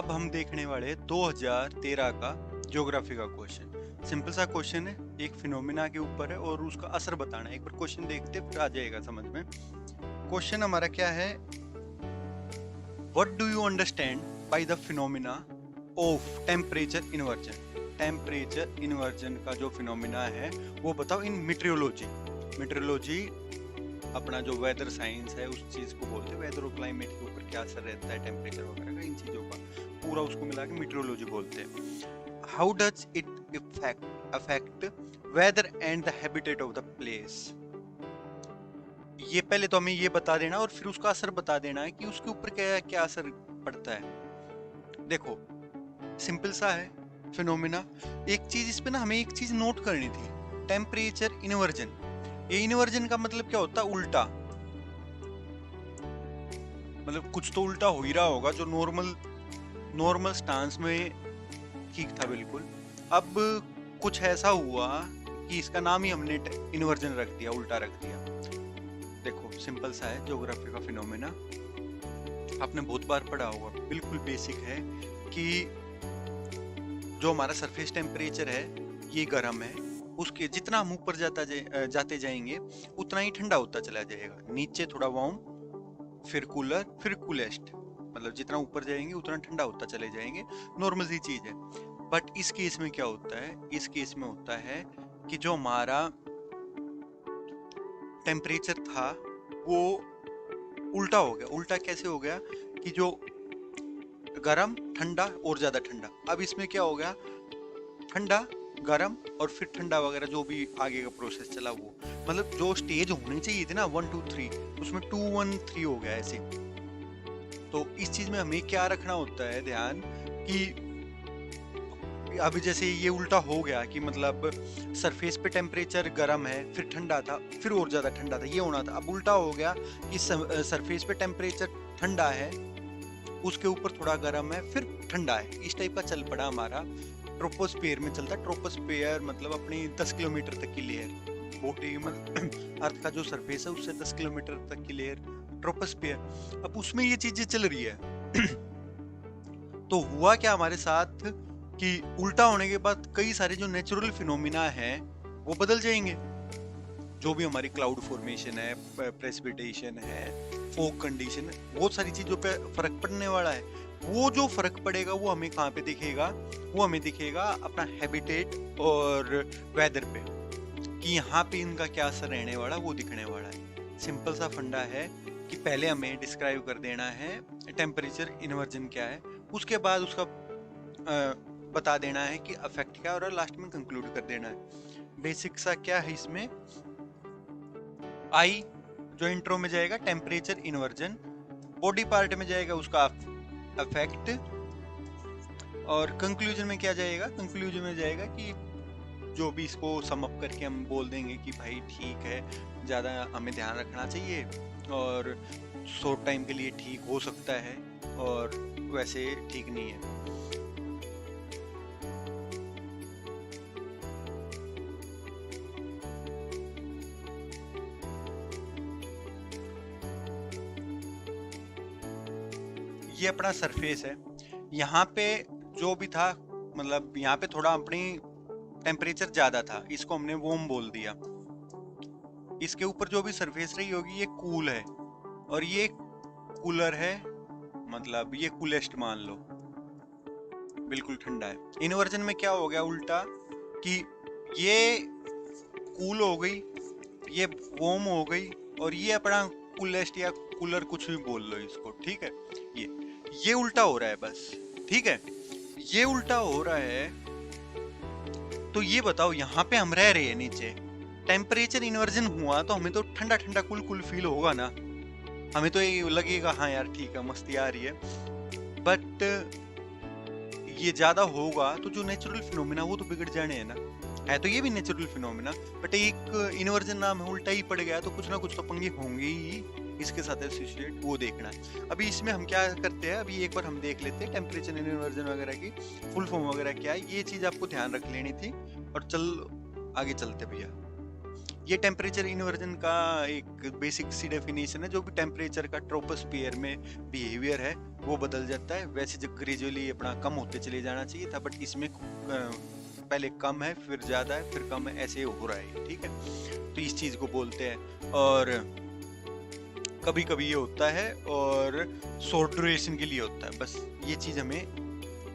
अब हम देखने वाले 2013 का ज्योग्राफी का क्वेश्चन। सिंपल सा क्वेश्चन है, एक फिनोमिना के ऊपर है और उसका असर बताना है। एक बार क्वेश्चन देखते फिर आ जाएगा समझ में। क्वेश्चन हमारा क्या है, what do you understand by the phenomena of temperature inversion. Temperature inversion का जो फिनोमिना है वो बताओ इन मीटेरोलॉजी। मीटेरोलॉजी अपना जो वेदर साइंस है उस चीज को बोलते हैं, वेदर और क्लाइमेट के ऊपर क्या असर रहता है टेम्परेचर वगैरह का, इन चीजों का पूरा उसको मिला के मीटेरोलॉजी बोलते हैं। How does it affect weather and the habitat of the place. ये पहले तो हमें ये बता देना और फिर उसका असर बता देना है कि उसके ऊपर क्या क्या असर पड़ता है। देखो सिंपल सा है फिनोमिना। एक चीज इस पे ना हमें एक चीज नोट करनी थी, टेम्परेचर इन्वर्जन। ये इन्वर्जन का मतलब क्या होता है, उल्टा। मतलब कुछ तो उल्टा हो ही रहा होगा जो नॉर्मल स्टांस में ठीक था बिल्कुल। अब कुछ ऐसा हुआ कि इसका नाम ही हमने इन्वर्जन रख दिया, उल्टा रख दिया। देखो सिंपल सा है ज्योग्राफी का फिनोमेना, आपने बहुत बार पढ़ा होगा, बिल्कुल बेसिक है कि जो हमारा सरफेस टेम्परेचर है ये गर्म है, उसके जितना हम ऊपर जाते जाएंगे उतना ही ठंडा होता चला जाएगा। नीचे थोड़ा वार्म, फिर कूलर, फिर कूलेस्ट। मतलब जितना ऊपर जाएंगे उतना ठंडा होता चले जाएंगे, नॉर्मल सी चीज है। बट इस केस में क्या होता है, इस केस में होता है कि जो हमारा टेम्परेचर था वो उल्टा हो गया। उल्टा कैसे हो गया कि जो गरम ठंडा और ज्यादा ठंडा। अब इसमें क्या हो गया, ठंडा गरम और फिर ठंडा वगैरह जो भी आगे का प्रोसेस चला वो, मतलब जो स्टेज होनी चाहिए थी ना 1 2 3, उसमें 2 1 3 हो गया ऐसे। तो इस चीज में हमें क्या रखना होता है ध्यान कि अभी जैसे ये उल्टा हो गया कि मतलब सरफेस पे टेम्परेचर गर्म है, फिर ठंडा था, फिर और ज्यादा ठंडा था, ये होना था। अब उल्टा हो गया कि सरफेस पे टेम्परेचर ठंडा है, उसके ऊपर थोड़ा गर्म है, फिर ठंडा है। इस टाइप का चल पड़ा हमारा। ट्रोपोस्फेयर में चलता है। ट्रोपोस्फेयर मतलब अपनी 10 किलोमीटर तक की लेयर, बॉडी मतलब अर्थ का जो सरफेस है उससे 10 किलोमीटर तक की लेयर ट्रोपोस्फेयर। अब उसमें ये चीजें चल रही है। तो हुआ क्या हमारे साथ कि उल्टा होने के बाद कई सारे जो नेचुरल फिनोमिना हैं वो बदल जाएंगे। जो भी हमारी क्लाउड फॉर्मेशन है, प्रेसिपिटेशन है, फॉग कंडीशन है, बहुत सारी चीजों पे फर्क पड़ने वाला है। वो जो फर्क पड़ेगा वो हमें कहाँ पे दिखेगा, वो हमें दिखेगा अपना हैबिटेट और वेदर पे, कि यहाँ पे इनका क्या असर रहने वाला वो दिखने वाला है। सिंपल सा फंडा है कि पहले हमें डिस्क्राइब कर देना है टेम्परेचर इन्वर्जन क्या है, उसके बाद उसका बता देना है कि अफेक्ट क्या है, और लास्ट में कंक्लूड कर देना है। बेसिक सा क्या है इसमें, आई जो इंट्रो में जाएगा टेम्परेचर इन्वर्जन, बॉडी पार्ट में जाएगा उसका अफेक्ट, और कंक्लूजन में क्या जाएगा, कंक्लूजन में जाएगा कि जो भी इसको सम अप करके हम बोल देंगे कि भाई ठीक है, ज़्यादा हमें ध्यान रखना चाहिए और शॉर्ट टाइम के लिए ठीक हो सकता है और वैसे ठीक नहीं है। ये अपना सरफेस है, यहाँ पे जो भी था मतलब यहाँ पे थोड़ा अपनी टेम्परेचर ज्यादा था, इसको हमने वार्म बोल दिया। इसके ऊपर जो भी सरफेस रही होगी ये कूल है, और ये कूलर है, मतलब ये कूलेस्ट मान लो, बिल्कुल ठंडा है। इन्वर्जन में क्या हो गया उल्टा कि ये कूल हो गई, ये वार्म हो गई, और ये अपना कूलेस्ट या कूलर कुछ भी बोल लो इसको, ठीक है। ये उल्टा हो रहा है बस, ठीक है, ये उल्टा हो रहा है। तो ये बताओ यहाँ पे हम रह रहे हैं नीचे, टेम्परेचर इन्वर्जन हुआ तो हमें तो ठंडा ठंडा कुल कुल फील होगा ना, हमें तो ये लगेगा हाँ यार ठीक है मस्ती आ रही है। बट ये ज्यादा होगा तो जो नेचुरल फिनोमिना वो तो बिगड़ जाने हैं ना, है तो ये भी नेचुरल फिनोमिना, बट एक इन्वर्जन नाम है, उल्टा ही पड़ गया, तो कुछ ना कुछ तो पंगे होंगे ही इसके साथ एसोसिएट, वो देखना है। अभी इसमें हम क्या करते हैं, अभी एक बार हम देख लेते हैं टेम्परेचर इन्वर्जन वगैरह की फुल फॉर्म वगैरह क्या है, ये चीज आपको ध्यान रख लेनी थी। और चल आगे चलते भैया। ये टेम्परेचर इन्वर्जन का एक बेसिक सी डेफिनेशन है। जो भी टेम्परेचर का ट्रोपोस्फियर में बिहेवियर है वो बदल जाता है। वैसे जो ग्रेजुअली अपना कम होते चले जाना चाहिए था, बट इसमें पहले कम है, फिर ज्यादा है, फिर कम है, ऐसे हो रहा है। ठीक है, तो इस चीज को बोलते हैं। और कभी कभी ये होता है और शॉर्ट ड्यूरेशन के लिए होता है, बस ये चीज हमें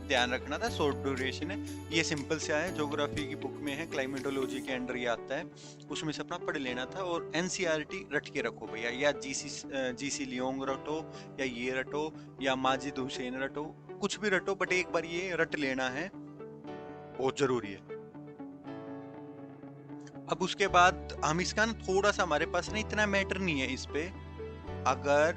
ध्यान रखना था। शॉर्ट ड्यूरेशन है, ये सिंपल से है, ज्योग्राफी की बुक में है, क्लाइमेटोलॉजी के अंडर ये आता है, उसमें से अपना पढ़ लेना था। और एनसीईआरटी रट के रखो भैया, या जीसी लियोंग रटो, या ये रटो, या माजिद हुसैन रटो, कुछ भी रटो, बट एक बार ये रट लेना है, बहुत जरूरी है। अब उसके बाद हम इसका ना थोड़ा सा, हमारे पास ना इतना मैटर नहीं है इस पे। अगर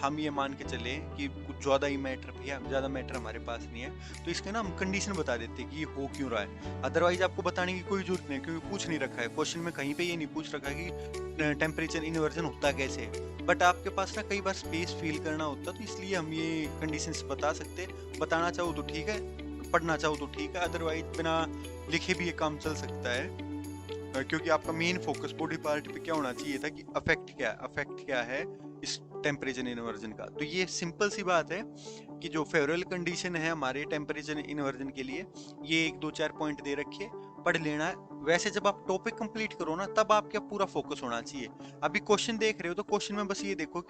हम ये मान के चले कि कुछ ज्यादा ही मैटर, भैया ज्यादा मैटर हमारे पास नहीं है, तो इसके ना हम कंडीशन बता देते कि ये हो क्यों रहा है। अदरवाइज आपको बताने की कोई जरूरत नहीं, क्योंकि पूछ नहीं रखा है क्वेश्चन में, कहीं पे ये नहीं पूछ रखा है कि टेम्परेचर इन्वर्जन होता कैसे है। बट आपके पास ना कई बार स्पेस फील करना होता, तो इसलिए हम ये कंडीशंस बता सकते। बताना चाहो तो ठीक है, पढ़ना चाहो तो ठीक है, अदरवाइज बिना लिखे भी ये काम चल सकता है। क्योंकि आपका मेन फोकस बॉडी पार्ट पे क्या होना चाहिए था कि अफेक्ट क्या है इस टेम्परेचर इन्वर्जन का। तो ये सिंपल सी बात है कि जो फेवरेबल कंडीशन है हमारे टेम्परेचर इन्वर्जन के लिए, ये 1 2 4 पॉइंट दे रखे, पढ़ लेना है। वैसे जब आप टॉपिक कंप्लीट करो ना, तब आपका पूरा फोकस होना चाहिए। अभी क्वेश्चन देख रहे हो तो क्वेश्चन में बस ये देखो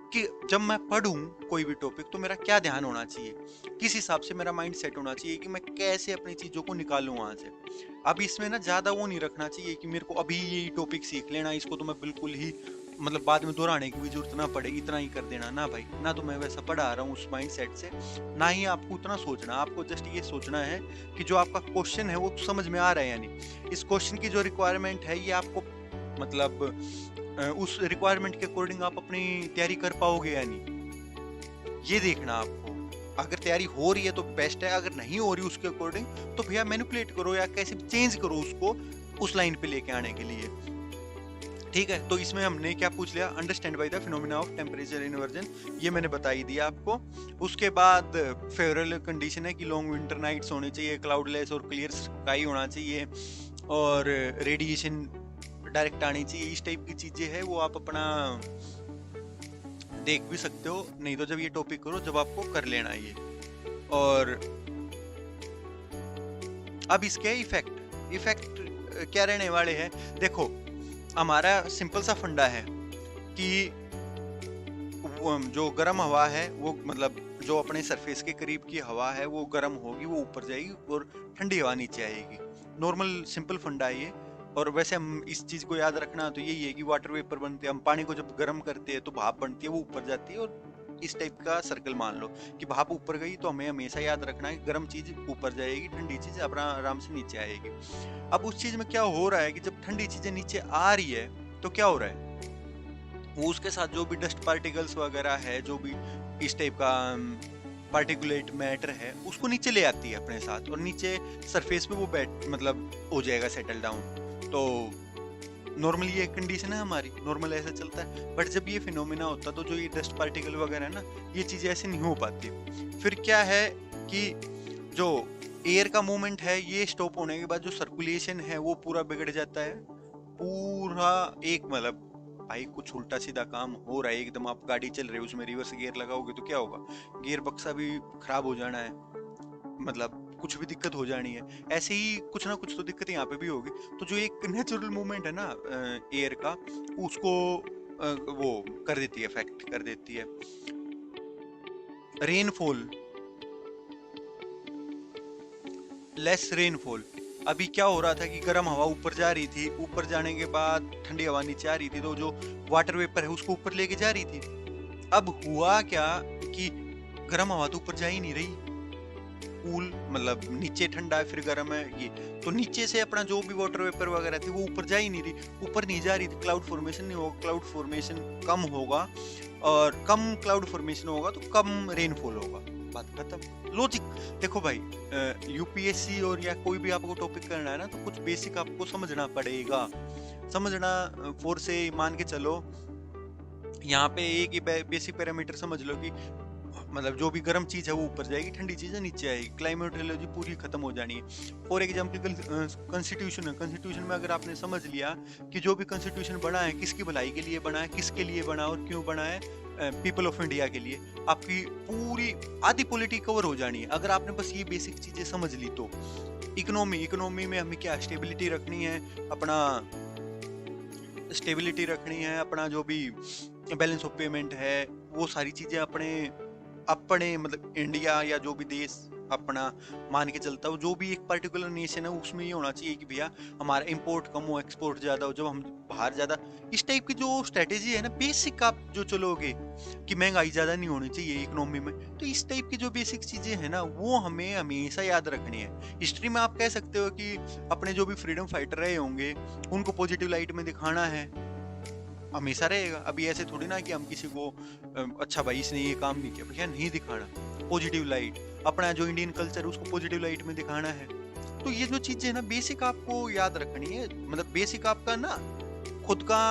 कि जब मैं पढ़ूं कोई भी टॉपिक, तो मेरा क्या ध्यान होना चाहिए, किस हिसाब से मेरा माइंड सेट होना चाहिए कि मैं कैसे अपनी चीजों को निकालूं वहां से। अब इसमें ना ज्यादा वो नहीं रखना चाहिए कि मेरे को अभी यही टॉपिक सीख लेना, इसको तो मैं बिल्कुल ही मतलब बाद में दोहराने की भी जरूरत ना पड़े, इतना ही कर देना। ना भाई, ना तो मैं वैसा पढ़ा रहा हूँ उस माइंड सेट से, ना ही आपको उतना सोचना। आपको जस्ट ये सोचना है कि जो आपका क्वेश्चन है वो समझ में आ रहा है, यानी इस क्वेश्चन की जो रिक्वायरमेंट है ये आपको मतलब उस रिक्वायरमेंट के अकॉर्डिंग आप अपनी तैयारी कर पाओगे या नहीं, ये देखना आपको। अगर तैयारी हो रही है तो बेस्ट है, अगर नहीं हो रही उसके अकॉर्डिंग तो भैया मैनिपुलेट करो या कैसे चेंज करो उसको उस लाइन पे लेके आने के लिए। ठीक है, तो इसमें हमने क्या पूछ लिया, understand by the phenomena of temperature inversion, ये मैंने बता ही दिया आपको। उसके बाद फेवरेबल कंडीशन है कि लॉन्ग विंटर नाइट्स होनी चाहिए, क्लाउडलेस और क्लियर स्काई होना चाहिए, और रेडिएशन डायरेक्ट आनी चाहिए। इस टाइप की चीजें है वो आप अपना देख भी सकते हो, नहीं तो जब ये टॉपिक करो जब आपको कर लेना ये। और अब इसके इफेक्ट क्या रहने वाले हैं, देखो हमारा सिंपल सा फंडा है कि जो गर्म हवा है वो मतलब जो अपने सरफेस के करीब की हवा है वो गर्म होगी, वो ऊपर जाएगी, और ठंडी हवा नीचे आएगी। नॉर्मल सिंपल फंडा है ये। और वैसे हम इस चीज को याद रखना तो यही है कि वाटर वेपर बनते हैं, हम पानी को जब गर्म करते हैं तो भाप बनती है, वो ऊपर जाती है, और इस टाइप का सर्कल मान लो कि भाप ऊपर गई तो हमें हमेशा याद रखना है कि गर्म चीज ऊपर जाएगी, ठंडी चीज अपना आराम से नीचे आएगी। अब उस चीज में क्या हो रहा है कि जब ठंडी चीजें नीचे आ रही है तो क्या हो रहा है, वो उसके साथ जो भी डस्ट पार्टिकल्स वगैरह है, जो भी इस टाइप का पार्टिकुलेट मैटर है, उसको नीचे ले आती है अपने साथ, और नीचे सरफेस पे वो बैठ मतलब हो जाएगा सेटल डाउन। तो नॉर्मली ये कंडीशन है हमारी, नॉर्मल ऐसा चलता है। बट जब ये फिनोमेना होता है तो जो ये डस्ट पार्टिकल वगैरह है ना, ये चीजें ऐसे नहीं हो पाती। फिर क्या है कि जो एयर का मूवमेंट है ये स्टॉप होने के बाद जो सर्कुलेशन है वो पूरा बिगड़ जाता है, पूरा एक मतलब भाई कुछ उल्टा सीधा काम हो रहा है एकदम। आप गाड़ी चल रहे हो उसमें रिवर्स गियर लगाओगे तो क्या होगा, गियर बक्सा भी खराब हो जाना है, मतलब कुछ भी दिक्कत हो जानी है। ऐसे ही कुछ ना कुछ तो दिक्कत यहाँ पे भी होगी। तो जो एक नेचुरल मूवमेंट है ना एयर का, उसको वो कर देती है, इफेक्ट कर देती है। Rainfall, less rainfall. अभी क्या हो रहा था कि गर्म हवा ऊपर जा रही थी, ऊपर जाने के बाद ठंडी हवा नीचे आ रही थी, तो जो वाटर वेपर है उसको ऊपर लेके जा रही थी। अब हुआ क्या कि गर्म हवा तो ऊपर जा ही नहीं रही, कूल मतलब नीचे ठंडा है फिर गर्म है ये, तो नीचे से अपना जो भी वाटर वेपर वगैरह थी वो ऊपर जा ही नहीं रही, ऊपर नहीं जा रही थी, क्लाउड फॉर्मेशन नहीं होगा, क्लाउड फॉर्मेशन कम होगा, और कम क्लाउड फॉर्मेशन होगा तो कम रेनफॉल होगा, बात खत्म। लॉजिक देखो भाई, यूपीएससी और या कोई भी आपको टॉपिक करना है ना, तो कुछ बेसिक आपको समझना पड़ेगा। समझना फोर से मान के चलो, यहाँ पे एक ही बेसिक पैरामीटर समझ लो कि मतलब जो भी गर्म चीज है वो ऊपर जाएगी, ठंडी चीजें नीचे आएगी, क्लाइमेटोलॉजी पूरी खत्म हो जानी है। फॉर एग्जाम्पल कॉन्स्टिट्यूशन है, कॉन्स्टिट्यूशन में अगर आपने समझ लिया कि जो भी कॉन्स्टिट्यूशन बना है किसकी भलाई के लिए बना है, किसके लिए बना और क्यों बना है, पीपल ऑफ इंडिया के लिए, आपकी पूरी आधी पॉलिटी कवर हो जानी है अगर आपने बस ये बेसिक चीजें समझ ली तो। इकोनॉमी में हमें क्या स्टेबिलिटी रखनी है, अपना स्टेबिलिटी रखनी है, अपना जो भी बैलेंस ऑफ पेमेंट है वो सारी चीजें अपने अपने मतलब इंडिया या जो भी देश अपना मान के चलता हो, जो भी एक पर्टिकुलर नेशन है उसमें ये होना चाहिए कि भैया हमारा इंपोर्ट कम हो एक्सपोर्ट ज्यादा हो, जब हम बाहर ज्यादा, इस टाइप की जो स्ट्रेटेजी है ना बेसिक, आप जो चलोगे कि महंगाई ज्यादा नहीं होनी चाहिए इकोनॉमी में, तो इस टाइप की जो बेसिक चीजें है ना वो हमें हमेशा याद रखनी है। हिस्ट्री में आप कह सकते हो कि अपने जो भी फ्रीडम फाइटर रहे होंगे उनको पॉजिटिव लाइट में दिखाना है, हमेशा रहेगा। अभी ऐसे थोड़ी ना कि हम किसी को अच्छा भाई इसने ये काम नहीं किया, भैया नहीं दिखाना, पॉजिटिव लाइट, अपना जो इंडियन कल्चर है उसको पॉजिटिव लाइट में दिखाना है। तो ये जो चीजें है ना बेसिक आपको याद रखनी है, मतलब बेसिक आपका ना खुद का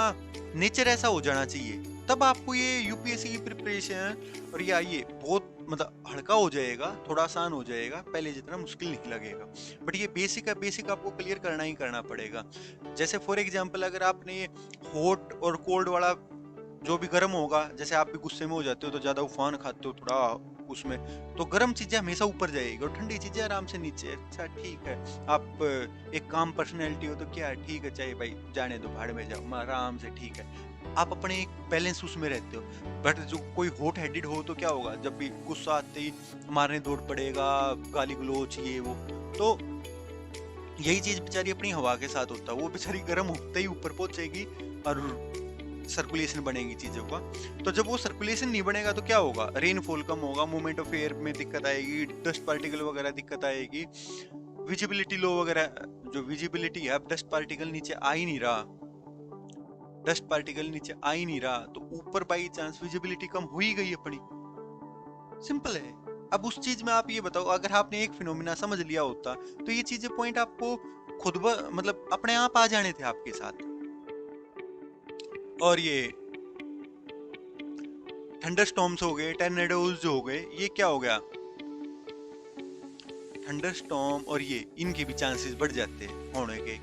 नेचर ऐसा हो जाना चाहिए, तब आपको ये यूपीएससी की प्रिपरेशन और ये आइए बहुत मतलब हल्का हो जाएगा, थोड़ा आसान हो जाएगा, पहले जितना मुश्किल नहीं लगेगा। बट ये बेसिक है, बेसिक आपको क्लियर करना ही करना पड़ेगा। जैसे फॉर एग्जांपल अगर आपने हॉट और कोल्ड वाला जो भी गर्म होगा, जैसे आप भी गुस्से में हो जाते हो तो ज्यादा उफान खाते हो थोड़ा उसमें, तो गर्म चीजें हमेशा ऊपर जाएगी और ठंडी चीजें आराम से नीचे। अच्छा ठीक है, आप एक काम पर्सनैलिटी हो तो क्या ठीक है, चाहिए भाई जाने दो भाड़ में जाओ आराम से, ठीक है, आप अपने एक बैलेंस उसमें रहते हो। बट जो कोई हॉट हेडेड हो तो क्या होगा, जब भी गुस्सा आते ही मारने दौड़ पड़ेगा, गाली गलोच ये वो, तो यही चीज बेचारी अपनी हवा के साथ होता है, वो बेचारी गर्म होते ही ऊपर पहुंचेगी और सर्कुलेशन बनेगी चीजों का। तो जब वो सर्कुलेशन नहीं बनेगा तो क्या होगा, रेनफॉल कम होगा, मूवमेंट ऑफ एयर में दिक्कत आएगी, डस्ट पार्टिकल वगैरह दिक्कत आएगी, विजिबिलिटी लो वगैरह, जो विजिबिलिटी है, अब डस्ट पार्टिकल नीचे आ ही नहीं रहा, डस्ट पार्टिकल नीचे आ ही नहीं रहा तो ऊपर बाई चांस विजिबिलिटी कम हो ही गई अपनी, सिंपल है। अब उस चीज में आप ये बताओ, अगर आपने एक फिनोमिना समझ लिया होता तो ये चीजें पॉइंट आपको खुद मतलब अपने आप आ जाने थे आपके साथ। और ये थंडर स्टॉर्म्स हो गए, टर्नेडोज जो हो गए, ये क्या हो गया, थंडर स्टॉर्म और ये इनके भी चांसेस बढ़ जाते हैं होने के।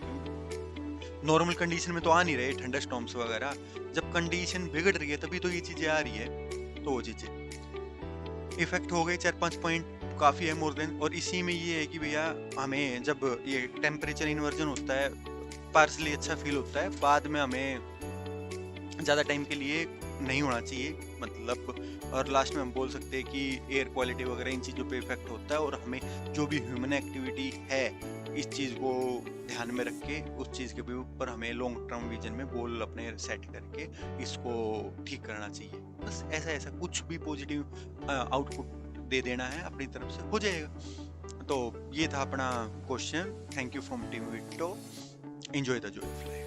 नॉर्मल कंडीशन में तो आ नहीं रहे थंडर स्टॉर्म्स वगैरह, जब कंडीशन बिगड़ रही है तभी तो ये चीजें आ रही है। तो वो चीजें इफेक्ट हो गए 4-5 पॉइंट काफी है मोर देन। और इसी में ये है कि भैया हमें जब ये टेम्परेचर इन्वर्जन होता है पार्सली अच्छा फील होता है, बाद में हमें ज़्यादा टाइम के लिए नहीं होना चाहिए मतलब। और लास्ट में हम बोल सकते हैं कि एयर क्वालिटी वगैरह इन चीज़ों पे इफेक्ट होता है, और हमें जो भी ह्यूमन एक्टिविटी है इस चीज़ को ध्यान में रख के उस चीज़ के ऊपर हमें लॉन्ग टर्म विजन में गोल अपने सेट करके इसको ठीक करना चाहिए। बस ऐसा ऐसा कुछ भी पॉजिटिव आउटपुट दे देना है अपनी तरफ से, हो जाएगा। तो ये था अपना question. Thank you from team Victo, enjoy the Joy.